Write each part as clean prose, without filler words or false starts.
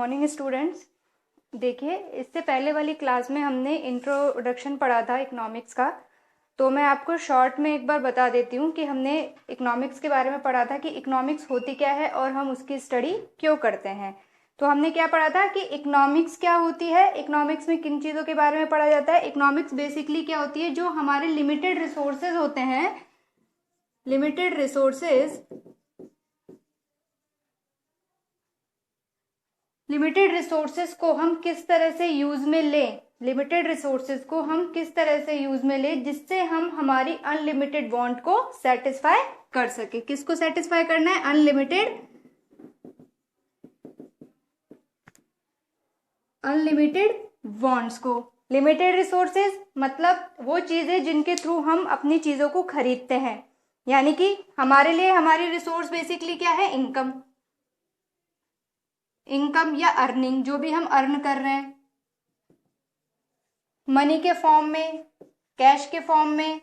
Morning students. देखिए, इससे पहले वाली क्लास में हमने इंट्रोडक्शन पढ़ा था इकोनॉमिक्स का। तो मैं आपको शॉर्ट में एक बार बता देती हूँ कि हमने इकोनॉमिक्स के बारे में पढ़ा था कि इकोनॉमिक्स होती क्या है और हम उसकी स्टडी क्यों करते हैं। तो हमने क्या पढ़ा था कि इकोनॉमिक्स क्या होती है, इकोनॉमिक्स में किन चीज़ों के बारे में पढ़ा जाता है। इकोनॉमिक्स बेसिकली क्या होती है, जो हमारे लिमिटेड रिसोर्सेज होते हैं, लिमिटेड रिसोर्सेज को हम किस तरह से यूज में लें, लिमिटेड रिसोर्सेज को हम किस तरह से यूज में लें जिससे हम हमारी अनलिमिटेड वांट को सेटिस्फाई कर सके। किसको सेटिस्फाई करना है? अनलिमिटेड वांट्स को। लिमिटेड रिसोर्सेज मतलब वो चीजें जिनके थ्रू हम अपनी चीजों को खरीदते हैं, यानी कि हमारे लिए हमारी रिसोर्स बेसिकली क्या है? इनकम या अर्निंग, जो भी हम अर्न कर रहे हैं मनी के फॉर्म में, कैश के फॉर्म में,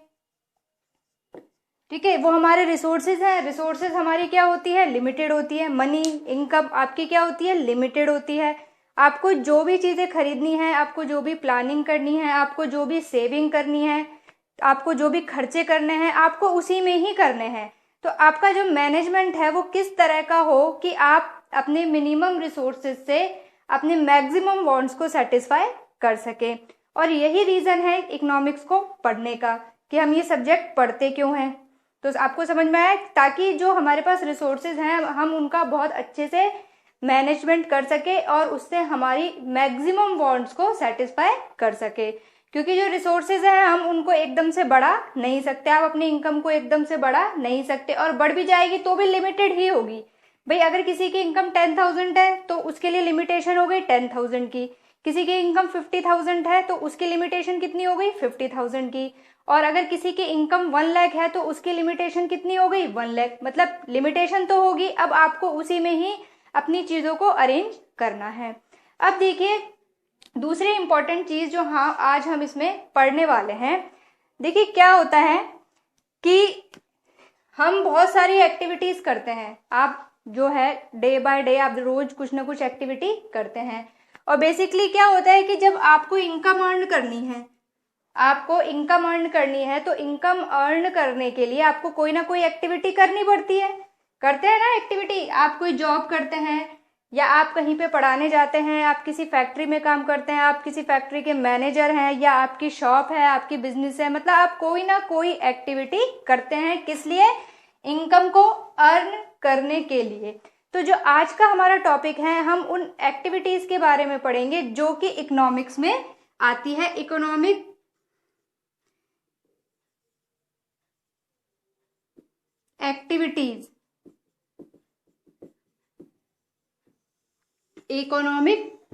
ठीक है, वो हमारे रिसोर्सेज हैं। रिसोर्सेज हमारी क्या होती है? लिमिटेड होती है। मनी, इनकम आपकी क्या होती है? लिमिटेड होती है। आपको जो भी चीजें खरीदनी है, आपको जो भी प्लानिंग करनी है, आपको जो भी सेविंग करनी है, आपको जो भी खर्चे करने हैं, आपको उसी में ही करने हैं। तो आपका जो मैनेजमेंट है वो किस तरह का हो कि आप अपने मिनिमम रिसोर्सेज से अपने मैक्सिमम वांट्स को सेटिस्फाई कर सके। और यही रीजन है इकोनॉमिक्स को पढ़ने का कि हम ये सब्जेक्ट पढ़ते क्यों हैं। तो आपको समझ में आया, ताकि जो हमारे पास रिसोर्सेज हैं हम उनका बहुत अच्छे से मैनेजमेंट कर सके और उससे हमारी मैक्सिमम वांट्स को सेटिस्फाई कर सके। क्योंकि जो रिसोर्सेज हैं हम उनको एकदम से बढ़ा नहीं सकते, आप अपनी इनकम को एकदम से बढ़ा नहीं सकते, और बढ़ भी जाएगी तो भी लिमिटेड ही होगी। भाई अगर किसी की इनकम 10,000 है तो उसके लिए लिमिटेशन हो गई 10,000 की, किसी की इनकम 50,000 है तो उसकी लिमिटेशन कितनी हो गई? 50,000 की। और अगर किसी की इनकम 1 लाख है तो उसकी लिमिटेशन कितनी हो गई? 1 लाख। मतलब लिमिटेशन तो होगी, अब आपको उसी में ही अपनी चीजों को अरेंज करना है। अब देखिए, दूसरी इंपॉर्टेंट चीज जो आज हम इसमें पढ़ने वाले हैं, देखिए क्या होता है कि हम बहुत सारी एक्टिविटीज करते हैं। आप जो है डे बाय डे आप रोज कुछ ना कुछ एक्टिविटी करते हैं। और बेसिकली क्या होता है कि जब आपको इनकम अर्न करनी है, तो इनकम अर्न करने के लिए आपको कोई ना कोई एक्टिविटी करनी पड़ती है। करते हैं ना एक्टिविटी। आप कोई जॉब करते हैं, या आप कहीं पे पढ़ाने जाते हैं, आप किसी फैक्ट्री में काम करते हैं, आप किसी फैक्ट्री के मैनेजर हैं, या आपकी शॉप है, आपकी बिजनेस है, मतलब आप कोई ना कोई एक्टिविटी करते हैं। किस लिए? इनकम को अर्न करने के लिए। तो जो आज का हमारा टॉपिक है, हम उन एक्टिविटीज के बारे में पढ़ेंगे जो कि इकोनॉमिक्स में आती है। इकोनॉमिक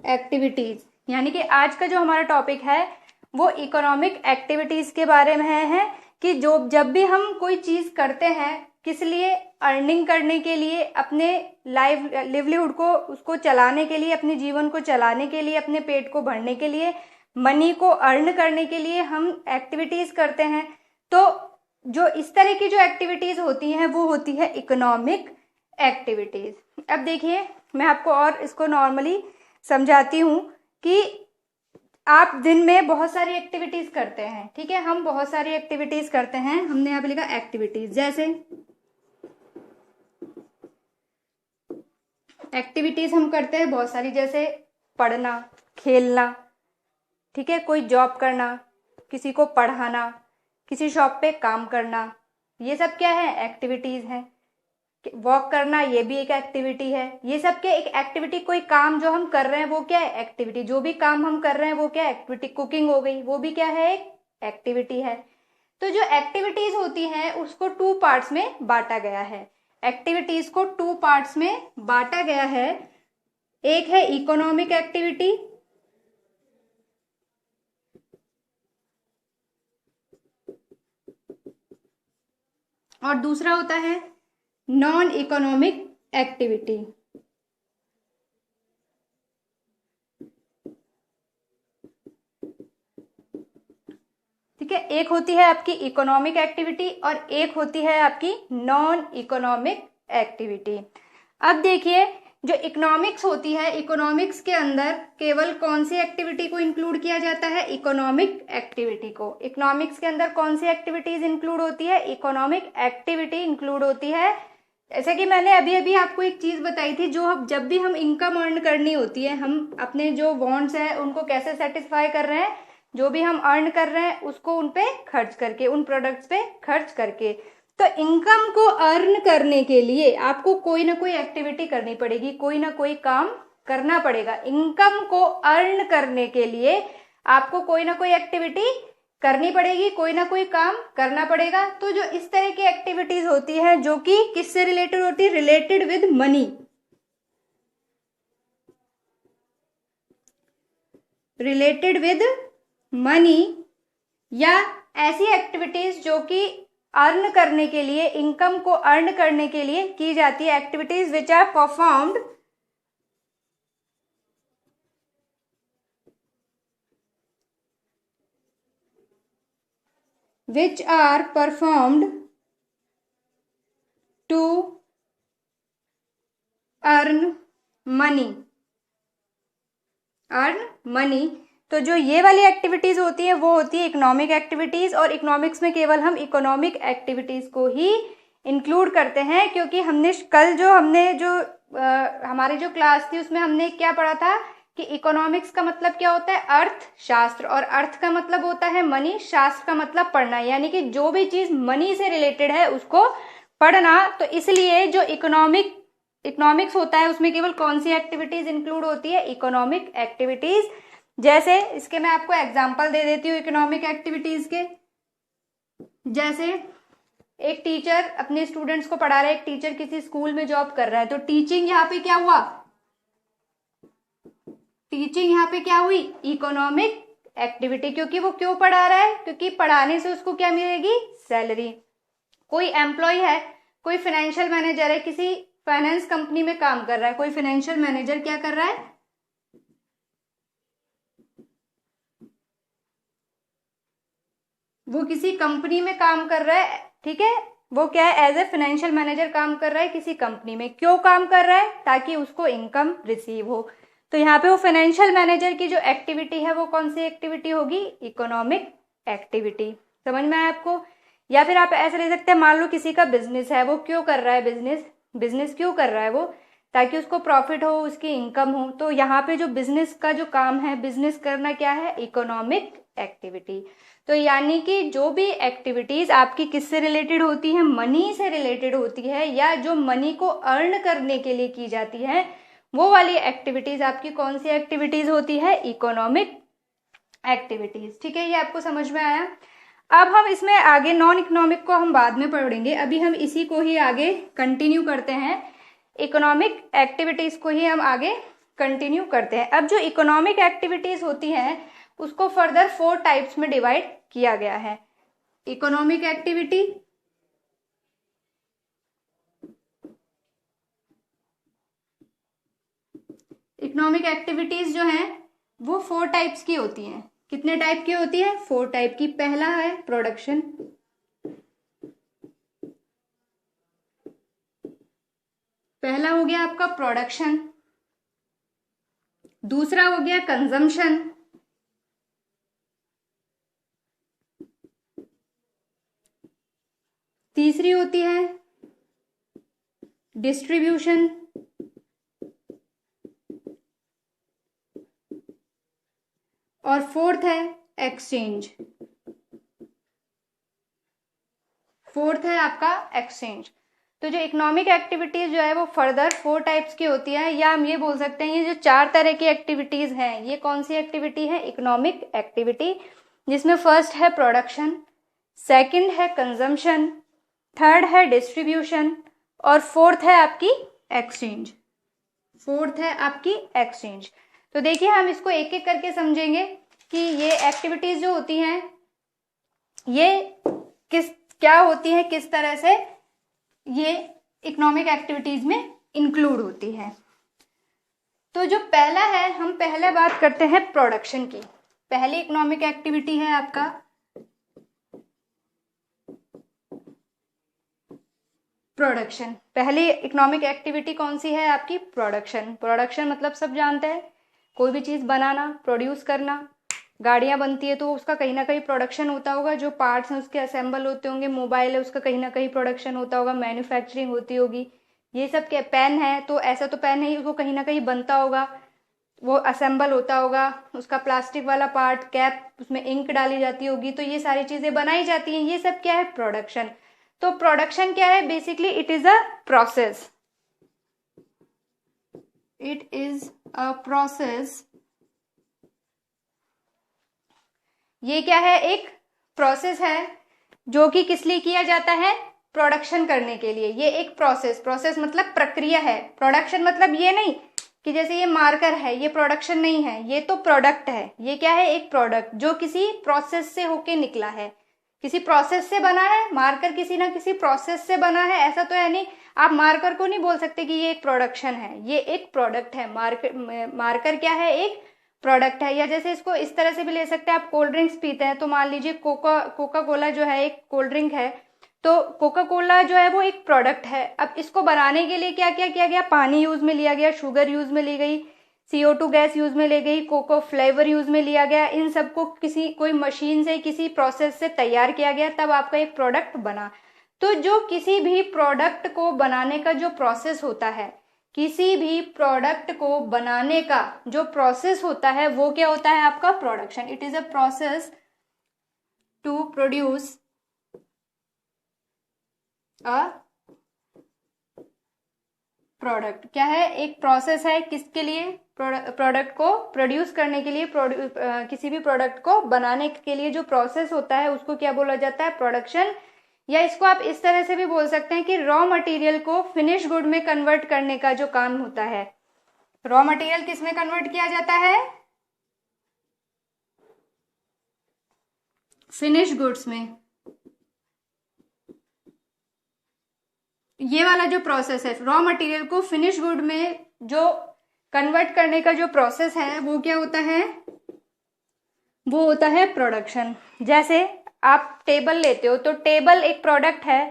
एक्टिविटीज, यानी कि आज का जो हमारा टॉपिक है वो इकोनॉमिक एक्टिविटीज के बारे में है कि जब भी हम कोई चीज करते हैं, किस लिए? अर्निंग करने के लिए, अपने लिवलीहुड को उसको चलाने के लिए, अपने जीवन को चलाने के लिए, अपने पेट को भरने के लिए, मनी को अर्न करने के लिए हम एक्टिविटीज करते हैं। तो जो इस तरह की जो एक्टिविटीज होती हैं वो होती है इकोनॉमिक एक्टिविटीज। अब देखिए, मैं आपको और इसको नॉर्मली समझाती हूँ कि आप दिन में बहुत सारी एक्टिविटीज करते हैं, ठीक है, हम बहुत सारी एक्टिविटीज करते हैं। हमने यहाँ पे लिखा एक्टिविटीज, जैसे एक्टिविटीज हम करते हैं बहुत सारी, जैसे पढ़ना, खेलना, ठीक है, कोई जॉब करना, किसी को पढ़ाना, किसी शॉप पे काम करना, ये सब क्या है? एक्टिविटीज है। वॉक करना, ये भी एक एक्टिविटी है। ये सब क्या? एक एक्टिविटी। कोई काम जो हम कर रहे हैं वो क्या है? एक्टिविटी। जो भी काम हम कर रहे हैं वो क्या है? एक्टिविटी। कुकिंग हो गई, वो भी क्या है? एक एक्टिविटी है। तो जो एक्टिविटीज होती हैं उसको 2 पार्ट्स में बांटा गया है। एक्टिविटीज को 2 पार्ट्स में बांटा गया है। एक है इकोनॉमिक एक्टिविटी, और दूसरा होता है नॉन इकोनॉमिक एक्टिविटी। ठीक है, एक होती है आपकी इकोनॉमिक एक्टिविटी और एक होती है आपकी नॉन इकोनॉमिक एक्टिविटी। अब देखिए जो इकोनॉमिक्स होती है, इकोनॉमिक्स के अंदर केवल कौन सी एक्टिविटी को इंक्लूड किया जाता है? इकोनॉमिक एक्टिविटी को। इकोनॉमिक्स के अंदर कौन सी एक्टिविटीज इंक्लूड होती है? इकोनॉमिक एक्टिविटी इंक्लूड होती है। जैसे कि मैंने अभी अभी आपको एक चीज बताई थी, जो जब भी हम इनकम अर्न करनी होती है, हम अपने जो वांट्स है उनको कैसे सेटिस्फाई कर रहे हैं? जो भी हम अर्न कर रहे हैं उसको उन पे खर्च करके, उन प्रोडक्ट्स पे खर्च करके। तो इनकम को अर्न करने के लिए आपको कोई ना कोई एक्टिविटी करनी पड़ेगी, कोई ना कोई काम करना पड़ेगा। इनकम को अर्न करने के लिए आपको कोई ना कोई एक्टिविटी करनी पड़ेगी, कोई ना कोई काम करना पड़ेगा। तो जो इस तरह की एक्टिविटीज होती है जो कि किससे रिलेटेड होती है? Related with money. Related with money, या ऐसी एक्टिविटीज जो कि अर्न करने के लिए, इनकम को अर्न करने के लिए की जाती है। Activities which are performed to earn money. तो जो ये वाली एक्टिविटीज होती है वो होती है इकोनॉमिक एक्टिविटीज, और इकोनॉमिक्स में केवल हम इकोनॉमिक एक्टिविटीज को ही इंक्लूड करते हैं, क्योंकि हमने कल हमारी जो क्लास थी उसमें हमने क्या पढ़ा था कि इकोनॉमिक्स का मतलब क्या होता है? अर्थशास्त्र, और अर्थ का मतलब होता है मनी, शास्त्र का मतलब पढ़ना, यानी कि जो भी चीज मनी से रिलेटेड है उसको पढ़ना। तो इसलिए जो इकोनॉमिक्स होता है उसमें केवल कौन सी एक्टिविटीज इंक्लूड होती है? Economic activities. जैसे इसके मैं आपको एग्जांपल दे देती हूँ इकोनॉमिक एक्टिविटीज के। जैसे एक टीचर अपने स्टूडेंट्स को पढ़ा रहा है, एक टीचर किसी स्कूल में जॉब कर रहा है, तो टीचिंग यहाँ पे क्या हुआ? टीचिंग यहाँ पे क्या हुई? Economic activity. क्योंकि वो क्यों पढ़ा रहा है? क्योंकि पढ़ाने से उसको क्या मिलेगी? सैलरी। कोई एम्प्लॉय है, कोई फाइनेंशियल मैनेजर है, किसी फाइनेंस कंपनी में काम कर रहा है, कोई फाइनेंशियल मैनेजर क्या कर रहा है? वो किसी कंपनी में काम कर रहा है, ठीक है। वो क्या है? एज ए फाइनेंशियल मैनेजर काम कर रहा है किसी कंपनी में। क्यों काम कर रहा है? ताकि उसको इनकम रिसीव हो। तो यहाँ पे वो फाइनेंशियल मैनेजर की जो एक्टिविटी है वो कौन सी एक्टिविटी होगी? Economic activity. समझ में आया आपको? या फिर आप ऐसे ले सकते हैं, मान लो किसी का बिजनेस है, वो क्यों कर रहा है बिजनेस क्यों कर रहा है वो? ताकि उसको प्रॉफिट हो, उसकी इनकम हो। तो यहाँ पे जो बिजनेस का जो काम है, बिजनेस करना क्या है? Economic activity. तो यानी कि जो भी एक्टिविटीज आपकी किससे रिलेटेड होती है? मनी से रिलेटेड होती है, या जो मनी को अर्न करने के लिए की जाती है, वो वाली एक्टिविटीज आपकी कौन सी एक्टिविटीज होती है? Economic activities. ठीक है, ये आपको समझ में आया? अब हम इसमें आगे नॉन इकोनॉमिक को हम बाद में पढ़ेंगे, अभी हम इसी को ही आगे कंटिन्यू करते हैं। इकोनॉमिक एक्टिविटीज को ही हम आगे कंटिन्यू करते हैं। अब जो इकोनॉमिक एक्टिविटीज होती हैं उसको फर्दर 4 टाइप्स में डिवाइड किया गया है। इकोनॉमिक एक्टिविटी, इकोनॉमिक एक्टिविटीज जो हैं वो 4 टाइप्स की होती हैं। कितने टाइप की होती है? 4 टाइप की। पहला है प्रोडक्शन, पहला हो गया आपका प्रोडक्शन। दूसरा हो गया कंजम्पशन, तीसरी होती है डिस्ट्रीब्यूशन, और फोर्थ है एक्सचेंज। फोर्थ है आपका एक्सचेंज। तो जो इकोनॉमिक एक्टिविटीज जो है वो फर्दर 4 टाइप्स की होती है, या हम ये बोल सकते हैं ये जो 4 तरह की एक्टिविटीज हैं, ये कौन सी एक्टिविटी है? Economic activity. जिसमें फर्स्ट है प्रोडक्शन, सेकंड है कंजम्पशन, थर्ड है डिस्ट्रीब्यूशन, और फोर्थ है आपकी एक्सचेंज। फोर्थ है आपकी एक्सचेंज। तो देखिए हम इसको एक एक करके समझेंगे कि ये एक्टिविटीज जो होती हैं ये क्या होती है, किस तरह से ये इकोनॉमिक एक्टिविटीज में इंक्लूड होती है। तो जो पहला है, हम पहले बात करते हैं प्रोडक्शन की। पहली इकोनॉमिक एक्टिविटी है आपका प्रोडक्शन। पहली इकोनॉमिक एक्टिविटी कौन सी है आपकी? प्रोडक्शन। प्रोडक्शन मतलब सब जानते हैं, कोई भी चीज़ बनाना, प्रोड्यूस करना। गाड़ियाँ बनती है तो उसका कहीं ना कहीं प्रोडक्शन होता होगा, जो पार्ट्स हैं उसके असेंबल होते होंगे। मोबाइल है उसका कहीं ना कहीं प्रोडक्शन होता होगा, मैन्युफैक्चरिंग होती होगी। ये सब क्या, पेन है तो ऐसा तो पेन है ही, उसको कहीं ना कहीं बनता होगा, वो असेंबल होता होगा। उसका प्लास्टिक वाला पार्ट, कैप, उसमें इंक डाली जाती होगी, तो ये सारी चीज़ें बनाई जाती हैं। ये सब क्या है? प्रोडक्शन। तो प्रोडक्शन क्या है? Basically it is a process, it is a process. ये क्या है? एक प्रोसेस है जो कि किस लिए किया जाता है? प्रोडक्शन करने के लिए। ये एक प्रोसेस, प्रोसेस मतलब प्रक्रिया है। प्रोडक्शन मतलब ये नहीं कि जैसे ये मार्कर है, ये प्रोडक्शन नहीं है, ये तो प्रोडक्ट है। ये क्या है? एक प्रोडक्ट जो किसी प्रोसेस से होके निकला है, किसी प्रोसेस से बना है। मार्कर किसी ना किसी प्रोसेस से बना है, ऐसा तो है नहीं। आप मार्कर को नहीं बोल सकते कि ये एक प्रोडक्शन है, ये एक प्रोडक्ट है। मार्कर, मार्कर क्या है? एक प्रोडक्ट है। या जैसे इसको इस तरह से भी ले सकते हैं, आप कोल्ड ड्रिंक्स पीते हैं तो मान लीजिए कोका कोका कोला जो है एक कोल्ड ड्रिंक है, तो कोका कोला जो है वो एक प्रोडक्ट है। अब इसको बनाने के लिए क्या क्या किया गया? पानी यूज में लिया गया, शुगर यूज में ली गई, CO2 गैस यूज में ली गई, कोको फ्लेवर यूज में लिया गया। इन सबको किसी कोई मशीन से, किसी प्रोसेस से तैयार किया गया, तब आपका एक प्रोडक्ट बना। तो जो किसी भी प्रोडक्ट को बनाने का जो प्रोसेस होता है, किसी भी प्रोडक्ट को बनाने का जो प्रोसेस होता है, वो क्या होता है? आपका production. It is a process to produce a product. क्या है? एक प्रोसेस है किसके लिए? प्रोडक्ट को प्रोड्यूस करने के लिए, किसी भी प्रोडक्ट को बनाने के लिए जो प्रोसेस होता है उसको क्या बोला जाता है? प्रोडक्शन। या इसको आप इस तरह से भी बोल सकते हैं कि रॉ मटेरियल को फिनिश गुड में कन्वर्ट करने का जो काम होता है। रॉ मटेरियल किस में कन्वर्ट किया जाता है? फिनिश गुड्स में। ये वाला जो प्रोसेस है, रॉ मटेरियल को फिनिश गुड में जो कन्वर्ट करने का जो प्रोसेस है, वो क्या होता है? वो होता है प्रोडक्शन। जैसे आप टेबल लेते हो तो टेबल एक प्रोडक्ट है।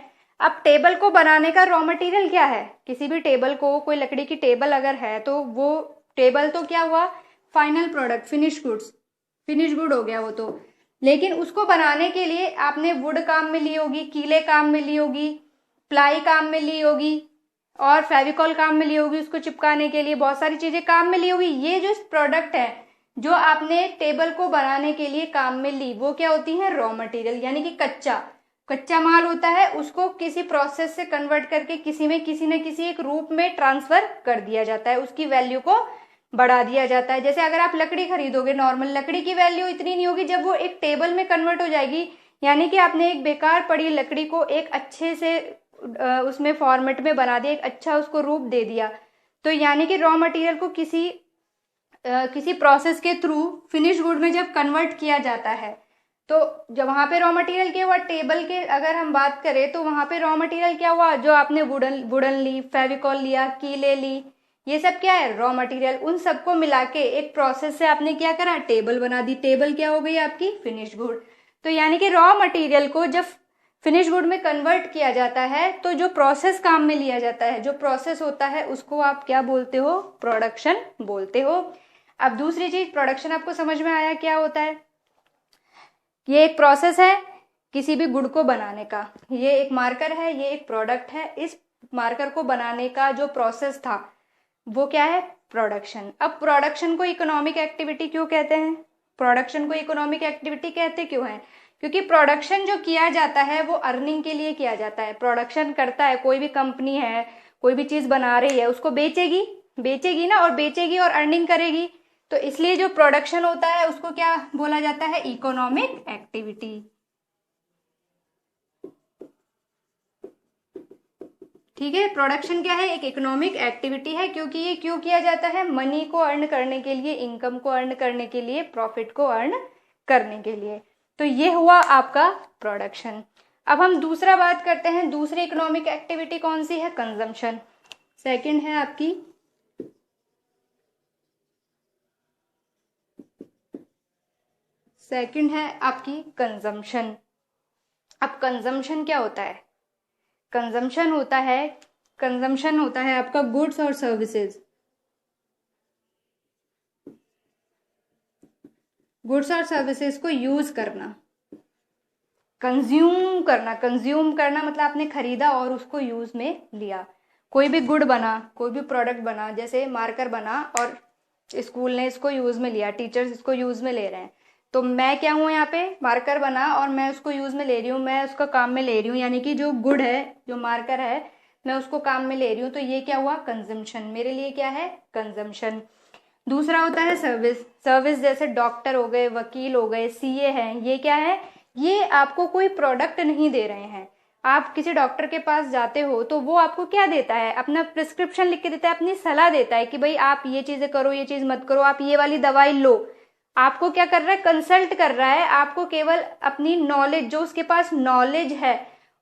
अब टेबल को बनाने का रॉ मटेरियल क्या है? किसी भी टेबल को, कोई लकड़ी की टेबल अगर है तो वो टेबल तो क्या हुआ? Final product, finish goods, finish good हो गया वो तो। लेकिन उसको बनाने के लिए आपने वुड काम में ली होगी, कीले काम में ली होगी, प्लाई काम में ली होगी, और फेविकॉल काम में ली होगी उसको चिपकाने के लिए, बहुत सारी चीजें काम में ली होगी। ये जो प्रोडक्ट है जो आपने टेबल को बनाने के लिए काम में ली, वो क्या होती है? रॉ मटेरियल, यानी कि कच्चा कच्चा माल होता है। उसको किसी प्रोसेस से कन्वर्ट करके किसी में, किसी न किसी एक रूप में ट्रांसफर कर दिया जाता है, उसकी वैल्यू को बढ़ा दिया जाता है। जैसे अगर आप लकड़ी खरीदोगे, नॉर्मल लकड़ी की वैल्यू इतनी नहीं होगी, जब वो एक टेबल में कन्वर्ट हो जाएगी, यानी कि आपने एक बेकार पड़ी लकड़ी को एक अच्छे से उसमें फॉर्मेट में बना दिया, एक अच्छा उसको रूप दे दिया। तो यानी कि रॉ मटेरियल को किसी प्रोसेस के थ्रू फिनिश गुड में जब कन्वर्ट किया जाता है, तो जब वहां पे रॉ मटेरियल क्या हुआ? टेबल के अगर हम बात करें तो वहां पे रॉ मटेरियल क्या हुआ? जो आपने वुडन वुडन ली, फेविकॉल लिया, कीले ली, ये सब क्या है? Raw material. उन सबको मिला के एक प्रोसेस से आपने क्या करा? टेबल बना दी। टेबल क्या हो गई आपकी? Finish good. तो यानी कि रॉ मटेरियल को जब फिनिश गुड में कन्वर्ट किया जाता है, तो जो प्रोसेस काम में लिया जाता है, जो प्रोसेस होता है, उसको आप क्या बोलते हो? प्रोडक्शन बोलते हो। अब दूसरी चीज, प्रोडक्शन आपको समझ में आया क्या होता है? ये एक प्रोसेस है किसी भी गुड को बनाने का। ये एक मार्कर है, ये एक प्रोडक्ट है। इस मार्कर को बनाने का जो प्रोसेस था वो क्या है? प्रोडक्शन। अब प्रोडक्शन को इकोनॉमिक एक्टिविटी क्यों कहते हैं? प्रोडक्शन को इकोनॉमिक एक्टिविटी कहते क्यों है? क्योंकि प्रोडक्शन जो किया जाता है वो अर्निंग के लिए किया जाता है। प्रोडक्शन करता है, कोई भी कंपनी है, कोई भी चीज बना रही है, उसको बेचेगी, बेचेगी ना, और बेचेगी और अर्निंग करेगी। तो इसलिए जो प्रोडक्शन होता है उसको क्या बोला जाता है? Economic activity. ठीक है, प्रोडक्शन क्या है? एक इकोनॉमिक एक्टिविटी है। क्योंकि ये क्यों किया जाता है? मनी को अर्न करने के लिए, इनकम को अर्न करने के लिए, प्रॉफिट को अर्न करने के लिए। तो ये हुआ आपका प्रोडक्शन। अब हम दूसरा बात करते हैं। दूसरी इकोनॉमिक एक्टिविटी कौन सी है? कंजम्पशन। सेकंड है आपकी कंजम्पशन। अब कंजम्पशन क्या होता है? कंजम्पशन होता है आपका गुड्स और सर्विसेज। गुड्स और सर्विसेज को यूज करना, कंज्यूम करना मतलब आपने खरीदा और उसको यूज में लिया। कोई भी गुड बना, कोई भी प्रोडक्ट बना, जैसे मार्कर बना और स्कूल ने इसको यूज में लिया, टीचर्स इसको यूज में ले रहे हैं, तो मैं क्या हूँ यहाँ पे, मार्कर बना और मैं उसको यूज में ले रही हूँ, मैं उसका काम में ले रही हूँ, यानी कि जो गुड है, जो मार्कर है, मैं उसको काम में ले रही हूँ, तो ये क्या हुआ, कंजम्पशन। मेरे लिए क्या है, कंजम्पशन। दूसरा होता है सर्विस जैसे डॉक्टर हो गए, वकील हो गए, सीए हैं, ये क्या है, ये आपको कोई प्रोडक्ट नहीं दे रहे हैं। आप किसी डॉक्टर के पास जाते हो तो वो आपको क्या देता है, अपना प्रिस्क्रिप्शन लिख के देता है, अपनी सलाह देता है कि भाई आप ये चीजें करो, ये चीज मत करो, आप ये वाली दवाई लो। आपको क्या कर रहा है, कंसल्ट कर रहा है, आपको केवल अपनी नॉलेज, जो उसके पास नॉलेज है,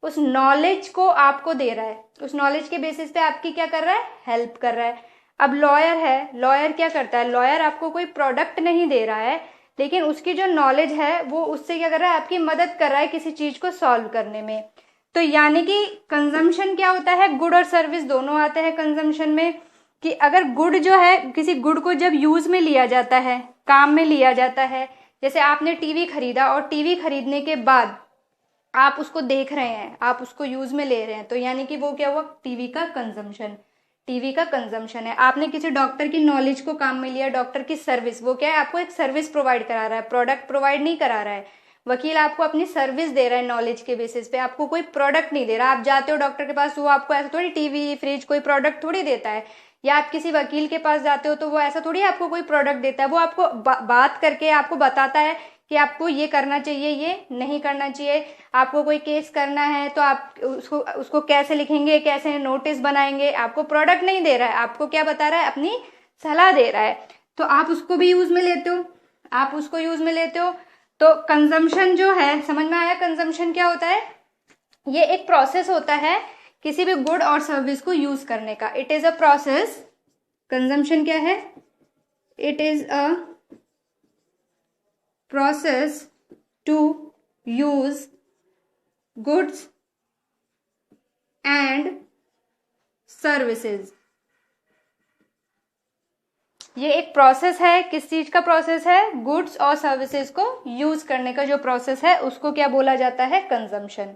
उस नॉलेज को आपको दे रहा है, उस नॉलेज के बेसिस पे आपकी क्या कर रहा है, हेल्प कर रहा है। अब लॉयर है, लॉयर क्या करता है, लॉयर आपको कोई प्रोडक्ट नहीं दे रहा है, लेकिन उसकी जो नॉलेज है वो उससे क्या कर रहा है, आपकी मदद कर रहा है किसी चीज को सॉल्व करने में। तो यानी कि कंजम्पशन क्या होता है, गुड और सर्विस दोनों आते हैं कंजम्पशन में। कि अगर गुड जो है, किसी गुड को जब यूज में लिया जाता है, काम में लिया जाता है, जैसे आपने टीवी खरीदा और टीवी खरीदने के बाद आप उसको देख रहे हैं, आप उसको यूज में ले रहे हैं, तो यानी कि वो क्या हुआ, टीवी का कंजम्पशन है। आपने किसी डॉक्टर की नॉलेज को काम में लिया, डॉक्टर की सर्विस, वो क्या है, आपको एक सर्विस प्रोवाइड करा रहा है, प्रोडक्ट प्रोवाइड नहीं करा रहा है। वकील आपको अपनी सर्विस दे रहा है नॉलेज के बेसिस पे, आपको कोई प्रोडक्ट नहीं दे रहा। आप जाते हो डॉक्टर के पास, वो आपको ऐसा थोड़ी टीवी फ्रिज कोई प्रोडक्ट थोड़ी देता है। या आप किसी वकील के पास जाते हो तो वो ऐसा थोड़ी आपको कोई प्रोडक्ट देता है, वो आपको बात करके आपको बताता है कि आपको ये करना चाहिए, ये नहीं करना चाहिए। आपको कोई केस करना है तो आप उसको कैसे लिखेंगे, कैसे नोटिस बनाएंगे, आपको प्रोडक्ट नहीं दे रहा है, आपको क्या बता रहा है, अपनी सलाह दे रहा है। तो आप उसको भी यूज में लेते हो, तो कंजम्पशन जो है, समझ में आया कंजम्पशन क्या होता है, ये एक प्रोसेस होता है किसी भी गुड और सर्विस को यूज करने का। It is a process, consumption क्या है, it is a process to use goods and services। ये एक प्रोसेस है, किस चीज का प्रोसेस है, गुड्स और सर्विसेज को यूज करने का जो प्रोसेस है उसको क्या बोला जाता है, कंजम्पशन।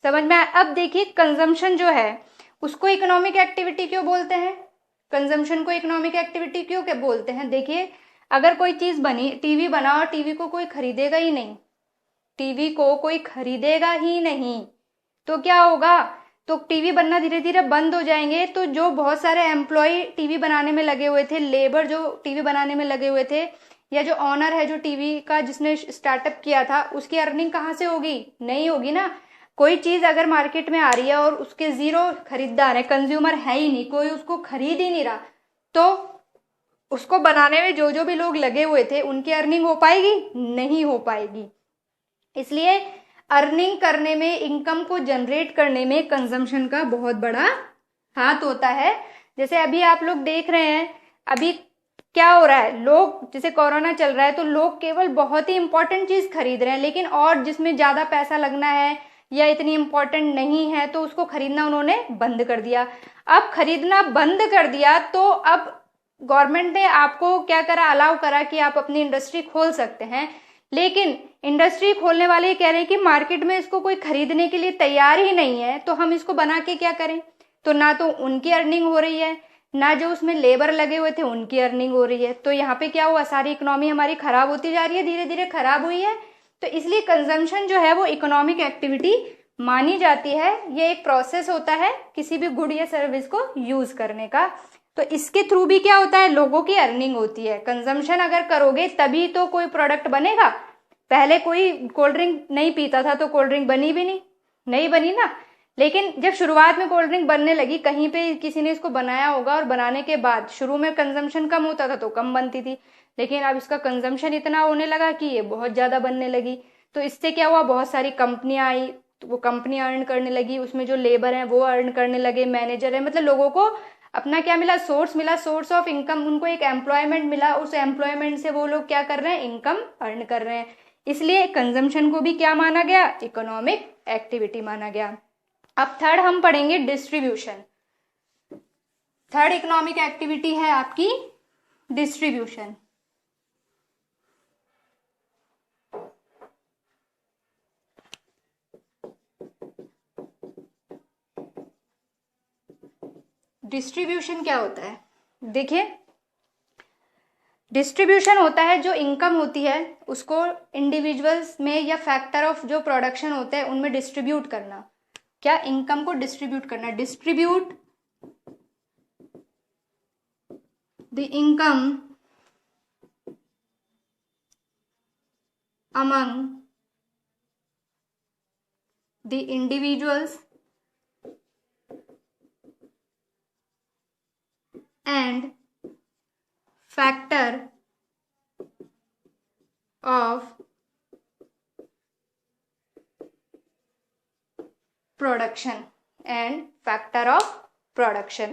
समझ में आया। अब देखिए कंजम्पशन जो है उसको इकोनॉमिक एक्टिविटी क्यों बोलते हैं, कंजम्पशन को इकोनॉमिक एक्टिविटी क्यों क्या बोलते हैं। देखिए अगर कोई चीज बनी, टीवी बना और टीवी को कोई खरीदेगा ही नहीं, तो क्या होगा, तो टीवी बनना धीरे धीरे बंद हो जाएंगे। तो जो बहुत सारे एम्प्लॉय टीवी बनाने में लगे हुए थे, लेबर जो टीवी बनाने में लगे हुए थे, या जो ऑनर है जो टीवी का जिसने स्टार्टअप किया था, उसकी अर्निंग कहाँ से होगी, नहीं होगी ना। कोई चीज अगर मार्केट में आ रही है और उसके 0 खरीदार है, कंज्यूमर है ही नहीं, कोई उसको खरीद ही नहीं रहा, तो उसको बनाने में जो जो भी लोग लगे हुए थे उनकी अर्निंग हो पाएगी, नहीं हो पाएगी। इसलिए अर्निंग करने में, इनकम को जनरेट करने में कंजम्पशन का बहुत बड़ा हाथ होता है। जैसे अभी आप लोग देख रहे हैं, अभी क्या हो रहा है, लोग, जैसे कोरोना चल रहा है तो लोग केवल बहुत ही इंपॉर्टेंट चीज खरीद रहे हैं, लेकिन और जिसमें ज्यादा पैसा लगना है या इतनी इंपॉर्टेंट नहीं है तो उसको खरीदना उन्होंने बंद कर दिया। अब खरीदना बंद कर दिया तो अब गवर्नमेंट ने आपको क्या करा, अलाउ करा कि आप अपनी इंडस्ट्री खोल सकते हैं, लेकिन इंडस्ट्री खोलने वाले कह रहे हैं कि मार्केट में इसको कोई खरीदने के लिए तैयार ही नहीं है, तो हम इसको बना के क्या करें। तो ना तो उनकी अर्निंग हो रही है, ना जो उसमें लेबर लगे हुए थे उनकी अर्निंग हो रही है। तो यहाँ पे क्या हुआ, सारी इकोनॉमी हमारी खराब होती जा रही है, धीरे धीरे खराब हुई है। तो इसलिए कंजम्पशन जो है वो इकोनॉमिक एक्टिविटी मानी जाती है। ये एक प्रोसेस होता है किसी भी गुड या सर्विस को यूज करने का। तो इसके थ्रू भी क्या होता है, लोगों की अर्निंग होती है। कंजम्पशन अगर करोगे तभी तो कोई प्रोडक्ट बनेगा। पहले कोई कोल्ड ड्रिंक नहीं पीता था तो कोल्ड ड्रिंक बनी भी नहीं बनी ना। लेकिन जब शुरुआत में कोल्ड ड्रिंक बनने लगी, कहीं पे किसी ने इसको बनाया होगा, और बनाने के बाद शुरू में कंजम्पशन कम होता था तो कम बनती थी, लेकिन अब इसका कंजम्पशन इतना होने लगा कि ये बहुत ज्यादा बनने लगी। तो इससे क्या हुआ, बहुत सारी कंपनियां आई, तो वो कंपनी अर्न करने लगी, उसमें जो लेबर हैं वो अर्न करने लगे, मैनेजर है, मतलब लोगों को अपना क्या मिला, सोर्स मिला, सोर्स ऑफ इनकम, उनको एक एम्प्लॉयमेंट मिला। उस एम्प्लॉयमेंट से वो लोग क्या कर रहे हैं, इनकम अर्न कर रहे हैं। इसलिए कंजम्पशन को भी क्या माना गया, इकोनॉमिक एक्टिविटी माना गया। अब थर्ड हम पढ़ेंगे डिस्ट्रीब्यूशन। थर्ड इकोनॉमिक एक्टिविटी है आपकी डिस्ट्रीब्यूशन। डिस्ट्रीब्यूशन क्या होता है? देखिए, डिस्ट्रीब्यूशन होता है जो इनकम होती है उसको इंडिविजुअल्स में या फैक्टर ऑफ जो प्रोडक्शन होते हैं उनमें डिस्ट्रीब्यूट करना। क्या? इनकम को डिस्ट्रीब्यूट करना। Distribute the income among the individuals and factor of production and factor of production।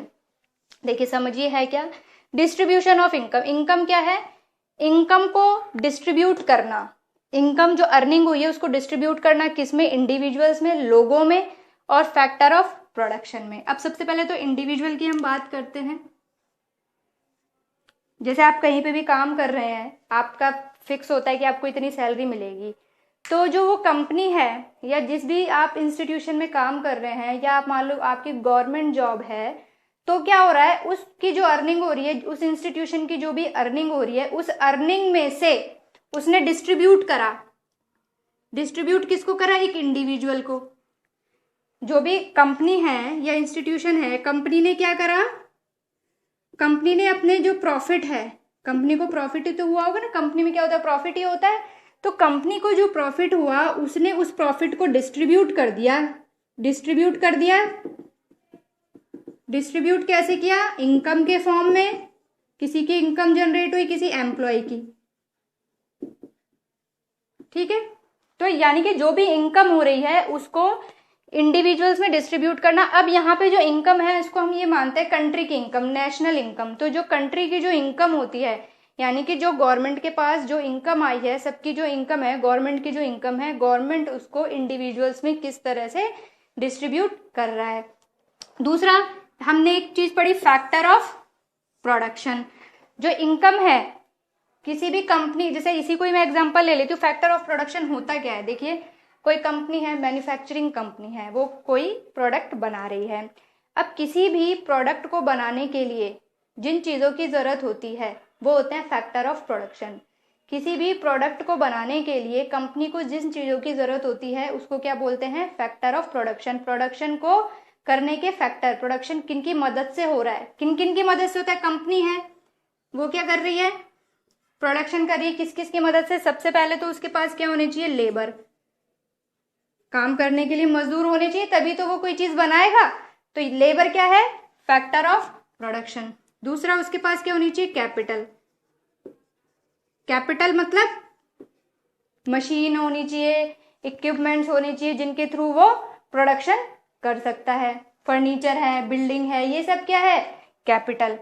देखिए समझिए है क्या डिस्ट्रीब्यूशन ऑफ इनकम। इनकम क्या है? इनकम को डिस्ट्रीब्यूट करना। इनकम जो अर्निंग हुई है उसको डिस्ट्रीब्यूट करना किसमें? इंडिविजुअल्स में, लोगों में और फैक्टर ऑफ प्रोडक्शन में। अब सबसे पहले तो इंडिविजुअल की हम बात करते हैं। जैसे आप कहीं पे भी काम कर रहे हैं, आपका फिक्स होता है कि आपको इतनी सैलरी मिलेगी, तो जो वो कंपनी है या जिस भी आप इंस्टीट्यूशन में काम कर रहे हैं या आप मान लो आपकी गवर्नमेंट जॉब है, तो क्या हो रहा है, उसकी जो अर्निंग हो रही है, उस इंस्टीट्यूशन की जो भी अर्निंग हो रही है, उस अर्निंग में से उसने डिस्ट्रीब्यूट करा। डिस्ट्रीब्यूट किसको करा? एक इंडिविजुअल को। जो भी कंपनी है या इंस्टीट्यूशन है, कंपनी ने क्या करा? कंपनी ने अपने जो प्रॉफिट है, कंपनी को प्रॉफिट ही तो हुआ होगा ना, कंपनी में क्या होता है? प्रॉफिट ही होता है। तो कंपनी को जो प्रॉफिट हुआ उसने उस प्रॉफिट को डिस्ट्रीब्यूट कर दिया। डिस्ट्रीब्यूट कर दिया। डिस्ट्रीब्यूट कैसे किया? इनकम के फॉर्म में। किसी की इनकम जनरेट हुई, किसी एम्प्लॉय की। ठीक है, तो यानी कि जो भी इनकम हो रही है उसको इंडिविजुअल्स में डिस्ट्रीब्यूट करना। अब यहाँ पे जो इनकम है इसको हम ये मानते हैं कंट्री की इनकम, नेशनल इनकम। तो जो कंट्री की जो इनकम होती है, यानी कि जो गवर्नमेंट के पास जो इनकम आई है, सबकी जो इनकम है, गवर्नमेंट की जो इनकम है, गवर्नमेंट उसको इंडिविजुअल्स में किस तरह से डिस्ट्रीब्यूट कर रहा है। दूसरा हमने एक चीज पढ़ी, फैक्टर ऑफ प्रोडक्शन। जो इनकम है किसी भी कंपनी, जैसे इसी को ही मैं एग्जांपल ले लेती हूँ, फैक्टर ऑफ प्रोडक्शन होता क्या है? देखिए, कोई कंपनी है, मैन्युफैक्चरिंग कंपनी है, वो कोई प्रोडक्ट बना रही है। अब किसी भी प्रोडक्ट को बनाने के लिए जिन चीज़ों की ज़रूरत होती है वो होते हैं फैक्टर ऑफ प्रोडक्शन। किसी भी प्रोडक्ट को बनाने के लिए कंपनी को जिन चीज़ों की ज़रूरत होती है उसको क्या बोलते हैं? Factor of production. प्रोडक्शन को करने के फैक्टर। प्रोडक्शन किन की मदद से हो रहा है? किन किन की मदद से होता है? कंपनी है, वो क्या कर रही है? प्रोडक्शन कर रही है। किस किस की मदद से? सबसे पहले तो उसके पास क्या होने चाहिए? लेबर। काम करने के लिए मजदूर होने चाहिए, तभी तो वो कोई चीज बनाएगा। तो लेबर क्या है? Factor of production. दूसरा उसके पास क्या होनी चाहिए? कैपिटल। कैपिटल मतलब मशीन होनी चाहिए, इक्विपमेंट्स होनी चाहिए जिनके थ्रू वो प्रोडक्शन कर सकता है। फर्नीचर है, बिल्डिंग है, ये सब क्या है? कैपिटल।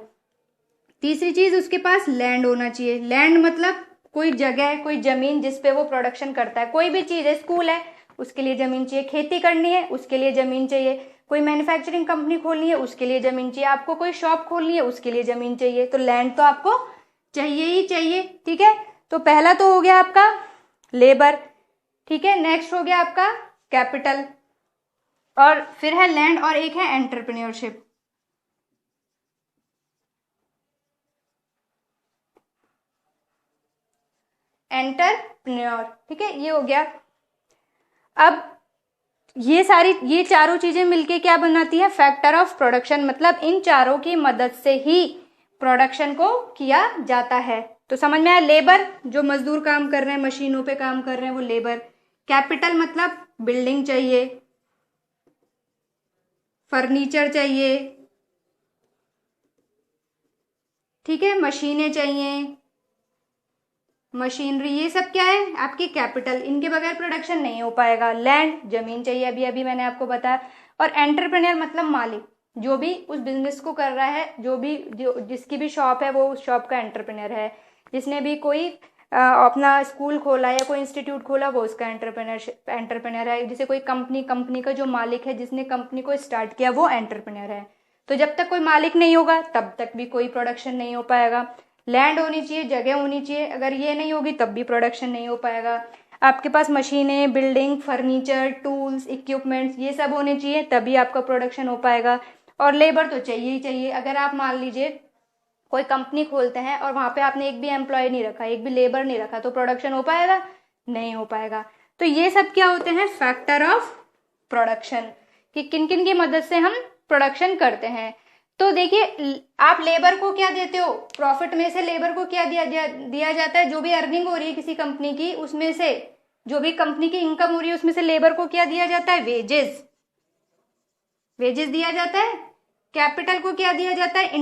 तीसरी चीज उसके पास लैंड होना चाहिए। लैंड मतलब कोई जगह, कोई जमीन जिसपे वो प्रोडक्शन करता है। कोई भी चीज है, स्कूल है, उसके लिए जमीन चाहिए। खेती करनी है, उसके लिए जमीन चाहिए। कोई मैन्युफैक्चरिंग कंपनी खोलनी है, उसके लिए जमीन चाहिए। आपको कोई शॉप खोलनी है, उसके लिए जमीन चाहिए। तो लैंड तो आपको चाहिए ही चाहिए। ठीक है, तो पहला तो हो गया आपका लेबर। ठीक है, नेक्स्ट हो गया आपका कैपिटल, और फिर है लैंड, और एक है एंटरप्रेन्योरशिप। एंटरप्रेन्योर। ठीक है, ये हो गया। अब ये चारों चीजें मिलके क्या बनाती है? Factor of production. मतलब इन चारों की मदद से ही प्रोडक्शन को किया जाता है। तो समझ में आया? लेबर, जो मजदूर काम कर रहे हैं, मशीनों पे काम कर रहे हैं, वो लेबर। कैपिटल मतलब बिल्डिंग चाहिए, फर्नीचर चाहिए, ठीक है, मशीनें चाहिए, मशीनरी, ये सब क्या है? आपकी कैपिटल। इनके बगैर प्रोडक्शन नहीं हो पाएगा। लैंड, जमीन चाहिए, अभी अभी मैंने आपको बताया। और एंटरप्रेन्योर मतलब मालिक, जो भी उस बिजनेस को कर रहा है, जो जिसकी भी शॉप है, वो उस शॉप का एंटरप्रेन्योर है। जिसने भी कोई अपना स्कूल खोला या कोई इंस्टीट्यूट खोला, वो उसका एंटरप्रेन्योर है। जैसे कोई कंपनी का जो मालिक है, जिसने कंपनी को स्टार्ट किया, वो एंटरप्रेन्योर है। तो जब तक कोई मालिक नहीं होगा तब तक भी कोई प्रोडक्शन नहीं हो पाएगा। लैंड होनी चाहिए, जगह होनी चाहिए, अगर ये नहीं होगी तब भी प्रोडक्शन नहीं हो पाएगा। आपके पास मशीनें, बिल्डिंग, फर्नीचर, टूल्स, इक्विपमेंट्स, ये सब होने चाहिए, तभी आपका प्रोडक्शन हो पाएगा। और लेबर तो चाहिए ही चाहिए। अगर आप मान लीजिए कोई कंपनी खोलते हैं और वहां पे आपने एक भी एम्प्लॉय नहीं रखा, एक भी लेबर नहीं रखा, तो प्रोडक्शन हो पाएगा? नहीं हो पाएगा। तो ये सब क्या होते हैं? फैक्टर ऑफ प्रोडक्शन, कि किन किन की मदद से हम प्रोडक्शन करते हैं। तो देखिए, आप लेबर को क्या देते हो? प्रॉफिट में से लेबर को क्या दिया जाता है? जो भी अर्निंग हो रही है किसी कंपनी की, उसमें से जो भी कंपनी की इनकम हो रही है, उसमें से लेबर को क्या दिया जाता है? वेजेस दिया जाता है। कैपिटल को क्या दिया जाता है?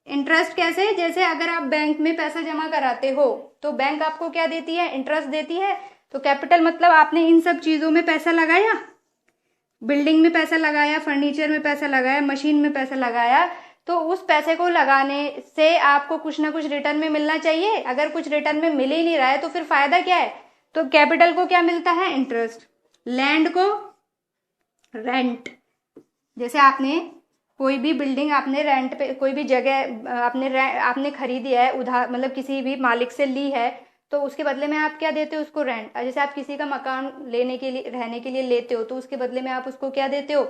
इंटरेस्ट कैसे? जैसे अगर आप बैंक में पैसा जमा कराते हो तो बैंक आपको क्या देती है? इंटरेस्ट देती है। तो कैपिटल मतलब आपने इन सब चीजों में पैसा लगाया, बिल्डिंग में पैसा लगाया, फर्नीचर में पैसा लगाया, मशीन में पैसा लगाया, तो उस पैसे को लगाने से आपको कुछ ना कुछ रिटर्न में मिलना चाहिए। अगर कुछ रिटर्न में मिल ही नहीं रहा है तो फिर फायदा क्या है? तो कैपिटल को क्या मिलता है? इंटरेस्ट। लैंड को रेंट। जैसे आपने कोई भी बिल्डिंग आपने रेंट पे, कोई भी जगह आपने खरीदी है, उधार मतलब किसी भी मालिक से ली है, तो उसके बदले में आप क्या देते हो? उसको रेंट। जैसे आप किसी का मकान लेने के लिए, रहने के लिए लेते हो, तो उसके बदले में आप उसको क्या देते हो?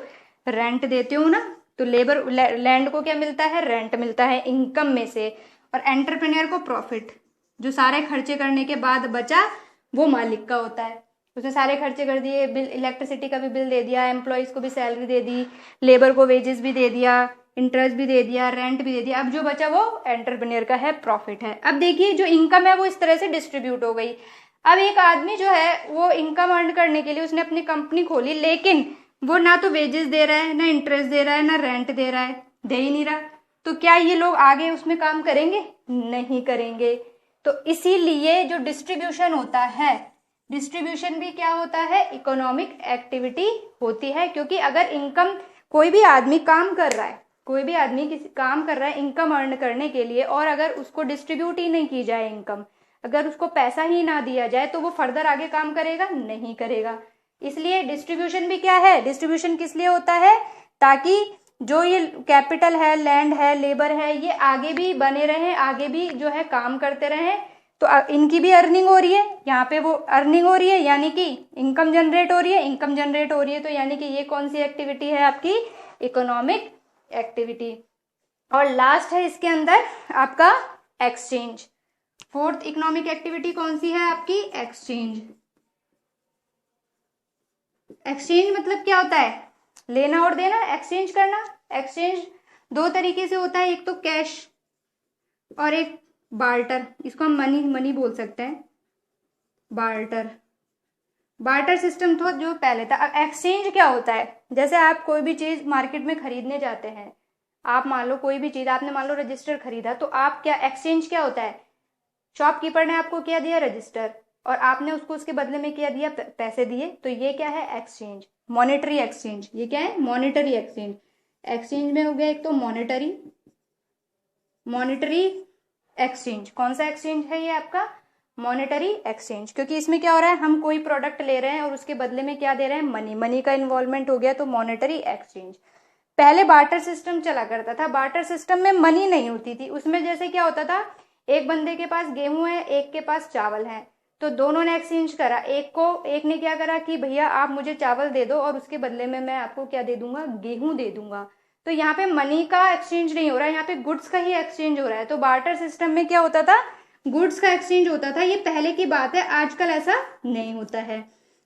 रेंट देते हो ना। तो लेबर लैंड को क्या मिलता है? रेंट मिलता है इनकम में से। और एंटरप्रेन्योर को प्रॉफिट, जो सारे खर्चे करने के बाद बचा वो मालिक का होता है। उसने सारे खर्चे कर दिए, बिल, इलेक्ट्रिसिटी का भी बिल दे दिया, एम्प्लॉयज को भी सैलरी दे दी, लेबर को वेजेस भी दे दिया, इंटरेस्ट भी दे दिया, रेंट भी दे दिया। अब जो बचा वो एंटरप्रेन्योर का है, प्रॉफिट है। अब देखिए, जो इनकम है वो इस तरह से डिस्ट्रीब्यूट हो गई। अब एक आदमी जो है वो इनकम अर्न करने के लिए उसने अपनी कंपनी खोली, लेकिन वो ना तो वेजेस दे रहा है, ना इंटरेस्ट दे रहा है, ना रेंट दे रहा है, दे ही नहीं रहा। तो क्या ये लोग आगे उसमें काम करेंगे? नहीं करेंगे। तो इसीलिए जो डिस्ट्रीब्यूशन होता है, डिस्ट्रीब्यूशन भी क्या होता है? इकोनॉमिक एक्टिविटी होती है। क्योंकि अगर इनकम, कोई भी आदमी काम कर रहा है, कोई भी आदमी किसी काम कर रहा है इनकम अर्न करने के लिए, और अगर उसको डिस्ट्रीब्यूट ही नहीं की जाए इनकम, अगर उसको पैसा ही ना दिया जाए, तो वो फर्दर आगे काम करेगा? नहीं करेगा। इसलिए डिस्ट्रीब्यूशन भी क्या है? डिस्ट्रीब्यूशन किस लिए होता है? ताकि जो ये कैपिटल है, लैंड है, लेबर है, ये आगे भी बने रहे, आगे भी जो है काम करते रहे। तो इनकी भी अर्निंग हो रही है, यहाँ पे वो अर्निंग हो रही है, यानी कि इनकम जनरेट हो रही है। इनकम जनरेट हो रही है तो यानी कि ये कौन सी एक्टिविटी है? आपकी इकोनॉमिक एक्टिविटी। और लास्ट है इसके अंदर आपका एक्सचेंज। फोर्थ इकोनॉमिक एक्टिविटी कौन सी है आपकी? एक्सचेंज। एक्सचेंज मतलब क्या होता है? लेना और देना, एक्सचेंज करना। एक्सचेंज दो तरीके से होता है, एक तो कैश और एक बार्टर। इसको हम मनी बोल सकते हैं, बार्टर सिस्टम तो जो पहले था। अब एक्सचेंज क्या होता है? जैसे आप कोई भी चीज मार्केट में खरीदने जाते हैं, आप मान लो कोई भी चीज आपने मान लो रजिस्टर खरीदा, तो आप क्या, एक्सचेंज क्या होता है? शॉपकीपर ने आपको क्या दिया? रजिस्टर, और आपने उसको उसके बदले में क्या दिया? पैसे दिए। तो ये क्या है? Exchange, monetary exchange. ये क्या है? Monetary exchange. एक्सचेंज में हो गया एक तो मॉनेटरी एक्सचेंज। कौन सा एक्सचेंज है ये? आपका मॉनेटरी एक्सचेंज। क्योंकि इसमें क्या हो रहा है? हम कोई प्रोडक्ट ले रहे हैं और उसके बदले में क्या दे रहे हैं? मनी का इन्वॉल्वमेंट हो गया, तो मॉनेटरी एक्सचेंज। पहले बार्टर सिस्टम चला करता था। बार्टर सिस्टम में मनी नहीं होती थी। उसमें जैसे क्या होता था, एक बंदे के पास गेहूं है, एक के पास चावल है, तो दोनों ने एक्सचेंज करा। एक ने क्या करा कि भैया आप मुझे चावल दे दो और उसके बदले में मैं आपको क्या दे दूंगा? गेहूं दे दूंगा। तो यहाँ पे मनी का एक्सचेंज नहीं हो रहा है, यहाँ पे गुड्स का ही एक्सचेंज हो रहा है। तो बार्टर सिस्टम में क्या होता था? गुड्स का एक्सचेंज होता था। ये पहले की बात है, आजकल ऐसा नहीं होता है,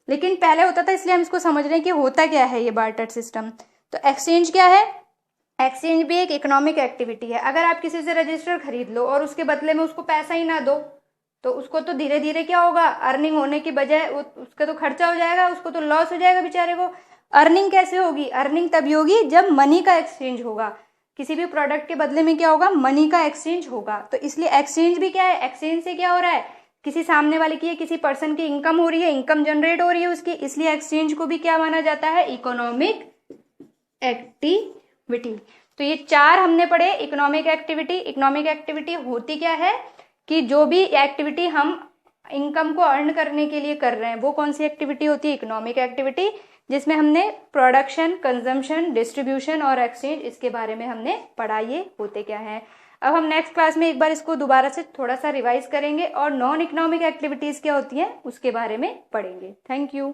लेकिन पहले होता था, इसलिए हम इसको समझ रहे हैं कि होता क्या है ये बार्टर सिस्टम। तो एक्सचेंज क्या है? एक्सचेंज भी एक इकोनॉमिक एक्टिविटी है। अगर आप किसी से रजिस्टर खरीद लो और उसके बदले में उसको पैसा ही ना दो, तो उसको तो धीरे धीरे क्या होगा? अर्निंग होने की बजाय उसका तो खर्चा हो जाएगा, उसको तो लॉस हो जाएगा बेचारे को। अर्निंग कैसे होगी? अर्निंग तभी होगी जब मनी का एक्सचेंज होगा। किसी भी प्रोडक्ट के बदले में क्या होगा? मनी का एक्सचेंज होगा। तो इसलिए एक्सचेंज भी क्या है? एक्सचेंज से क्या हो रहा है? किसी सामने वाले की, किसी पर्सन की इनकम हो रही है, इनकम जनरेट हो रही है उसकी, इसलिए एक्सचेंज को भी क्या माना जाता है? Economic activity. तो ये चार हमने पढ़े इकोनॉमिक एक्टिविटी। इकोनॉमिक एक्टिविटी होती क्या है? कि जो भी एक्टिविटी हम इनकम को अर्न करने के लिए कर रहे हैं वो कौन सी एक्टिविटी होती है, इकोनॉमिक एक्टिविटी, जिसमें हमने प्रोडक्शन, कंजम्पशन, डिस्ट्रीब्यूशन और एक्सचेंज, इसके बारे में हमने पढ़ा ये होते क्या है। अब हम नेक्स्ट क्लास में एक बार इसको दोबारा से थोड़ा सा रिवाइज करेंगे और नॉन इकोनॉमिक एक्टिविटीज क्या होती हैं उसके बारे में पढ़ेंगे। Thank you.